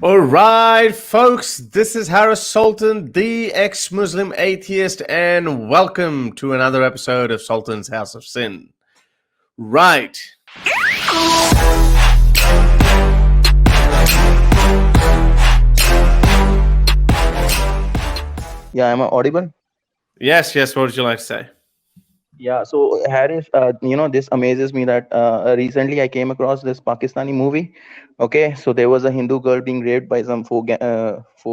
All right, folks, this is Harris Sultan, the ex Muslim atheist, and welcome to another episode of Sultan's House of Sin. Right. Yeah, am I audible? Yes, what would you like to say? Yeah, so Harris, this amazes me that recently I came across this Pakistani movie. Okay, so there was a Hindu girl being raped by some four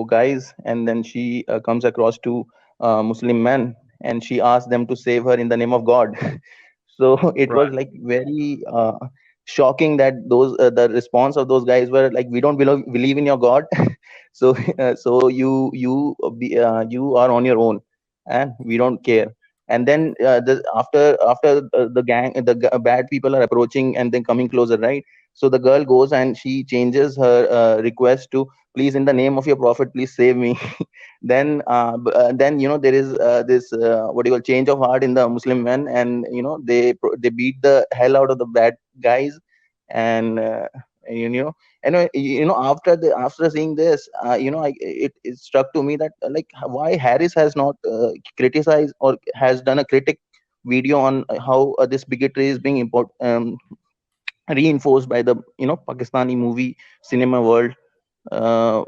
guys, and then she comes across two Muslim men, and she asks them to save her in the name of God. So it Right. was like very shocking that the response of those guys were like, "We don't believe in your God, so you are on your own, and we don't care." And then after bad people are approaching and then coming closer, right? So the girl goes and she changes her request to, please, in the name of your prophet, please save me. Then there is this what do you call, change of heart in the Muslim men, and they beat the hell out of the bad guys. And after seeing this, it struck to me that like, why Harris has not criticized or has done a critic video on how this bigotry is being reinforced by the Pakistani movie cinema world, uh,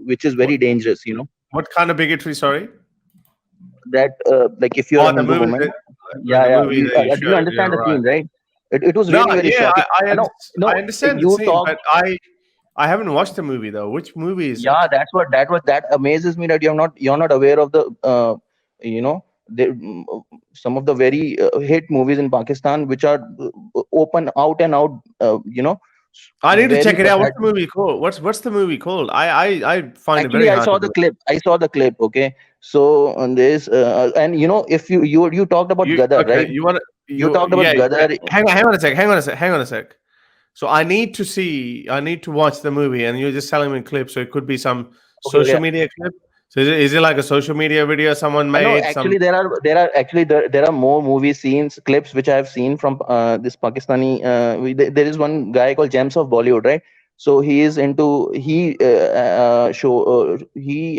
which is What, very dangerous. what kind of bigotry? Sorry. That like, if you're a Oh, the Hindu movie. woman, The yeah, movie that you do you showed. Yeah, understand the right. scene, right? It was No, really very yeah, shocking. I, No, I no, understand the you scene, talk. but I haven't watched the movie though. Which movie is Yeah, it? that amazes me, that you're not aware of the some of the very hit movies in Pakistan, which are open out and out, I need to very check it out. What's the pathetic. movie called? What's the movie called? I find it very Actually, I hard to saw the believe. clip. Okay, so on this, and if you talked about You Gadar, okay? right? You want to? You You talked about yeah. Gadar. Hang on a sec. Hang on a sec. So I need to see. I need to watch the movie, and you're just telling me clip. So it could be some Okay, social okay. media clip. So is it like a social media video someone No, made? Some actually, there are more movie scenes, clips which I have seen from this Pakistani. There is one guy called Gems of Bollywood, right? So he is into he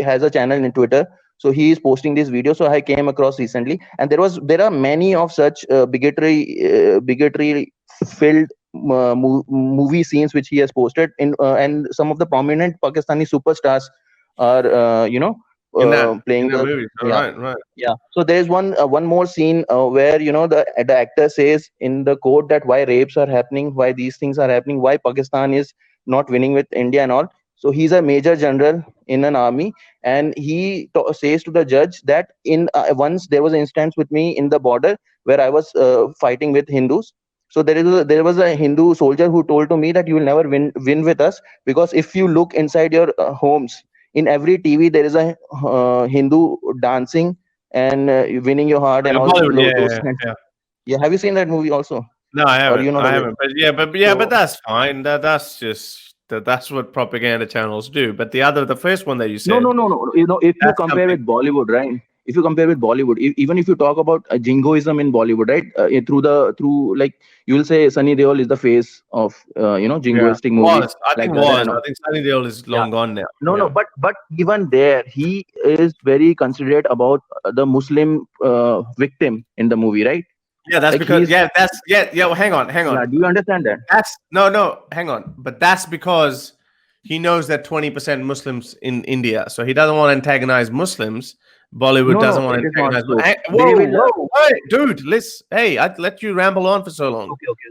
has a channel in Twitter. So he is posting these videos. So I came across recently, and there are many of such bigotry filled movie scenes which he has posted in, and some of the prominent Pakistani superstars are in that playing the, movie. All yeah. right, right. Yeah. So there is one more scene where the actor says in the court that why rapes are happening, why these things are happening, why Pakistan is not winning with India and all. So he's a major general in an army, and he says to the judge that in once there was an instance with me in the border where I was fighting with Hindus. So there was a Hindu soldier who told to me that you will never win with us, because if you look inside your homes, in every TV there is a Hindu dancing and winning your heart and Like a all Bollywood. Yeah, those yeah, kinds. yeah. Yeah, have you seen that movie also, No, I or haven't. you're not I aware? haven't. But So that's fine. That's just that's what propaganda channels do. But the first one that you no, no, said, no, no. If you that's compare something. with Bollywood, right? If you compare with Bollywood, even if you talk about jingoism in Bollywood, right? Through like, you will say Sunny Deol is the face of Yeah, jingoistic movies was I like think Gadar was and I all. think Sunny Deol is Yeah. long gone now. No, no, Yeah, but even there, he is very considerate about the Muslim victim in the movie, right? yeah. That's Like because he's yeah. Well, hang yeah. on. Do you understand that? That's no. Hang on. But that's because he knows that 20% Muslims in India, so he doesn't want to antagonize Muslims. Bollywood No, no, doesn't want it to is not antagonize. so. Hey, They will. wait, dude. Listen, hey, I let you ramble on for so long. Okay, okay.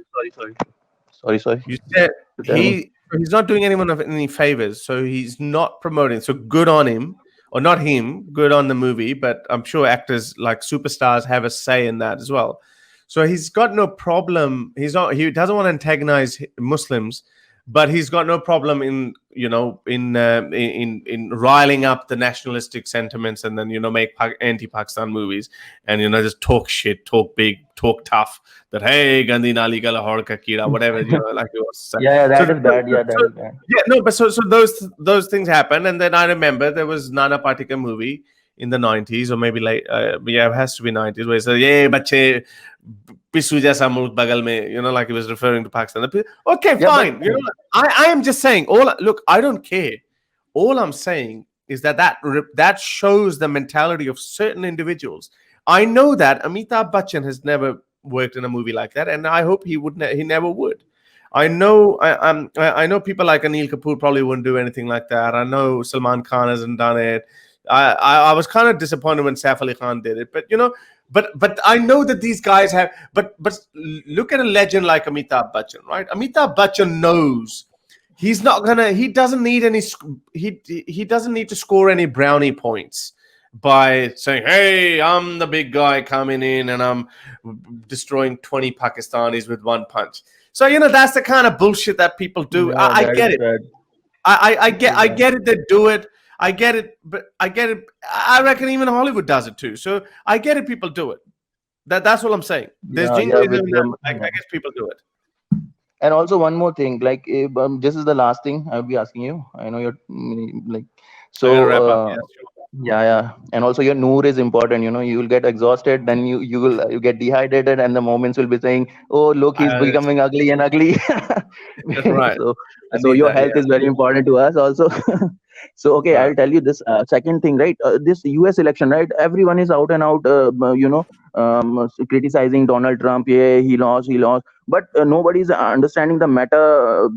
Sorry. You said To tell me. he's not doing anyone any favors, so he's not promoting. So good on him, or not him. Good on the movie, but I'm sure actors like superstars have a say in that as well. So he's got no problem. He's not. He doesn't want to antagonize Muslims, but he's got no problem in in riling up the nationalistic sentiments, and then make anti-Pakistan movies, and just talk shit, talk big, talk tough. That hey, Gandhi Nali ka Lahore ka Kira, whatever like you want to say. Yeah, So, that is bad. Yeah, that is bad. yeah, no, but so those things happen, and then I remember there was Nana Patekar movie in the 90s, or maybe late. Yeah, it has to be 90s, where he said, "Yeah, bache, पिस्सू जैसा मुल्क बगल में, like he was referring to Pakistan. Okay, Yeah, fine. but I am just saying, look, I don't care. All I'm saying is that shows the mentality of certain individuals. I know that Amitabh Bachchan has never worked in a movie like that, and I hope he never would. I know I know people like Anil Kapoor probably wouldn't do anything like that. I know Salman Khan hasn't done it. I was kind of disappointed when Saif Ali Khan did it, but I know that these guys have. But look at a legend like Amitabh Bachchan, right? Amitabh Bachchan knows he's not gonna. He doesn't need any. He doesn't need to score any brownie points by saying, "Hey, I'm the big guy coming in and I'm destroying 20 Pakistanis with one punch." So that's the kind of bullshit that people do. yeah, I that get is it. bad. I Yeah. get it. They do it. I get it, but I get it. I reckon even Hollywood does it too. So I get it. People do it. That's what I'm saying. There's Yeah, yeah, jingoism with in that. the I yeah. guess people do it. And also one more thing, like this is the last thing I would be asking you. I know you're like I gotta so. wrap up. Yes, sure. Yeah, yeah, and also your noor is important. You will get exhausted, then you will you get dehydrated, and the moments will be saying, "Oh, look, he's I, becoming ugly and ugly." right. so I so need your that. health Yeah. is very important to us also. So okay, Right. I'll tell you this second thing, right? This US election, right? Everyone is out and out, criticizing Donald Trump. Yeah, he lost, he lost, but nobody is understanding the meta,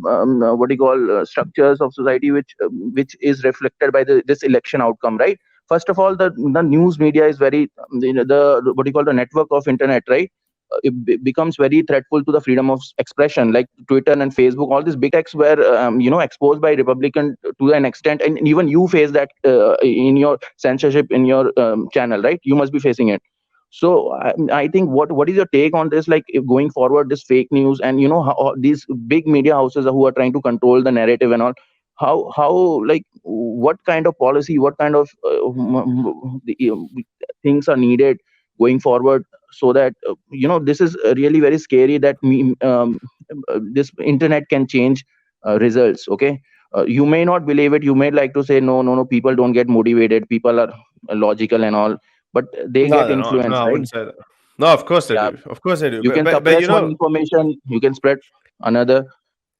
what do you call, structures of society, which is reflected by this election outcome, right? First of all, the news media is very, the what do you call, the network of internet, right? Becomes very threatful to the freedom of expression, like Twitter and Facebook. All these big techs were exposed by Republican to an extent, and even you face that in your censorship in your channel, right? You must be facing it. So I think, what is your take on this, like, if going forward, this fake news, and how these big media houses who are trying to control the narrative and all, how like, what kind of policy, what kind of things are needed going forward, so that this is really very scary, that this internet can change results. Okay, you may not believe it, you may like to say, no, no, no, people don't get motivated, people are logical and all, but they No, get they're not. No, influenced, I right? wouldn't say that. No, of course they Yeah, do. Of course they do. you But can but suppress one information, you can spread another,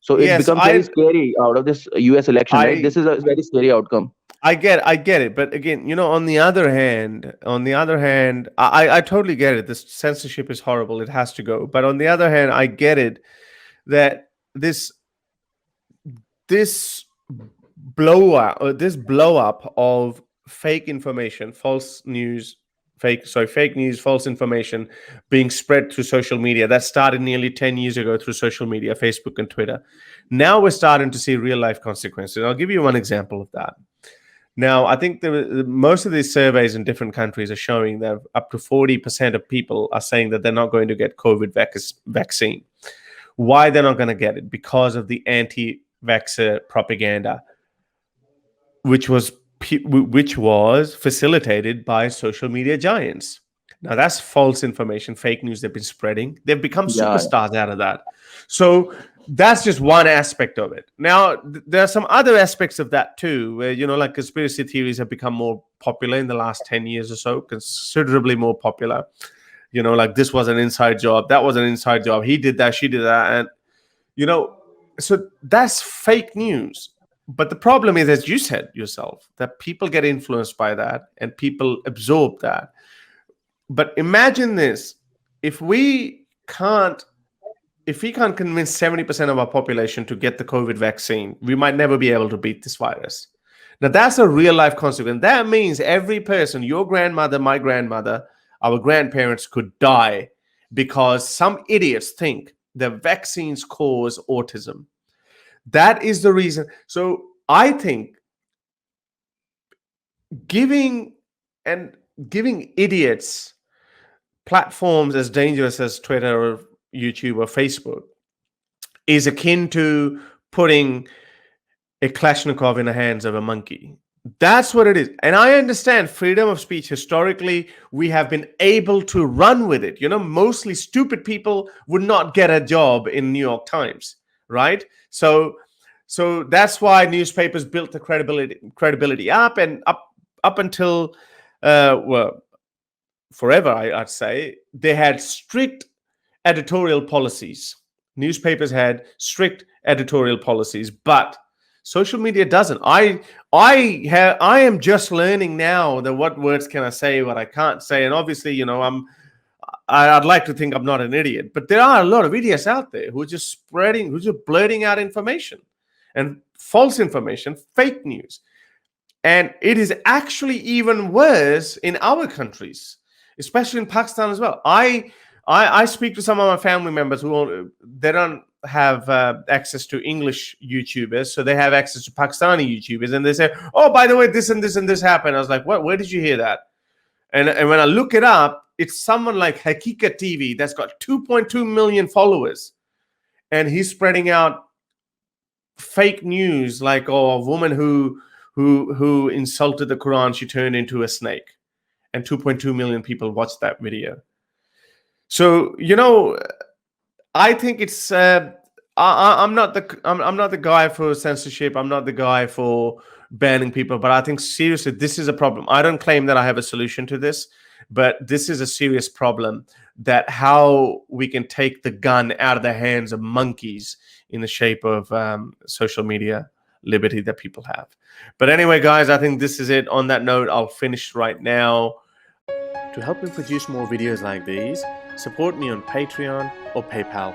so it yes, becomes very scary out of this US election, right? I This is a very scary outcome. I get it, but again, on the other hand, I totally get it. This censorship is horrible; it has to go. But on the other hand, I get it that this this blow up of fake information, false news, fake news, false information being spread through social media that started nearly 10 years ago through social media, Facebook and Twitter. Now we're starting to see real life consequences. I'll give you one example of that. Now, I think most of these surveys in different countries are showing that up to 40% of people are saying that they're not going to get COVID vaccine. Why they're not going to get it? Because of the anti-vaxxer propaganda, which was facilitated by social media giants. Now that's false information, fake news they've been spreading. They've become Yeah, superstars out of that. So that's just one aspect of it. Now there are some other aspects of that too, where like conspiracy theories have become more popular in the last 10 years or so, considerably more popular. Like this was an inside job, that was an inside job, he did that, she did that, and so that's fake news. But the problem is, as you said yourself, that people get influenced by that and people absorb that. But imagine this: if we can't convince 70% of our population to get the COVID vaccine, we might never be able to beat this virus. Now, that's a real life consequence. That means every person, your grandmother, my grandmother, our grandparents, could die because some idiots think the vaccines cause autism. That is the reason. So I think giving idiots platforms as dangerous as Twitter or YouTube or Facebook is akin to putting a Kalashnikov in the hands of a monkey. That's what it is. And I understand freedom of speech. Historically, we have been able to run with it. Mostly stupid people would not get a job in New York Times, right? So that's why newspapers built the credibility up, and up until forever, I'd say, they had strict editorial policies. Newspapers had strict editorial policies, but social media doesn't. I am just learning now that what words can I say, what I can't say, and obviously, you know, I'd like to think I'm not an idiot, but there are a lot of idiots out there who are just blurting out information and false information, fake news. And it is actually even worse in our countries, especially in Pakistan as well. I speak to some of my family members they don't have access to English YouTubers, so they have access to Pakistani YouTubers, and they say, "Oh, by the way, this and this and this happened." I was like, "What? Where did you hear that?" And when I look it up, it's someone like Haqiqat TV that's got 2.2 million followers, and he's spreading out fake news like, "Oh, a woman who insulted the Quran, she turned into a snake," and 2.2 million people watched that video. So, you know, I think it's I'm not the guy for censorship. I'm not the guy for banning people, but I think seriously this is a problem. I don't claim that I have a solution to this, but this is a serious problem, that how we can take the gun out of the hands of monkeys in the shape of social media liberty that people have. But anyway, guys, I think this is it. On that note, I'll finish right now. To help me produce more videos like these, support me on Patreon or PayPal.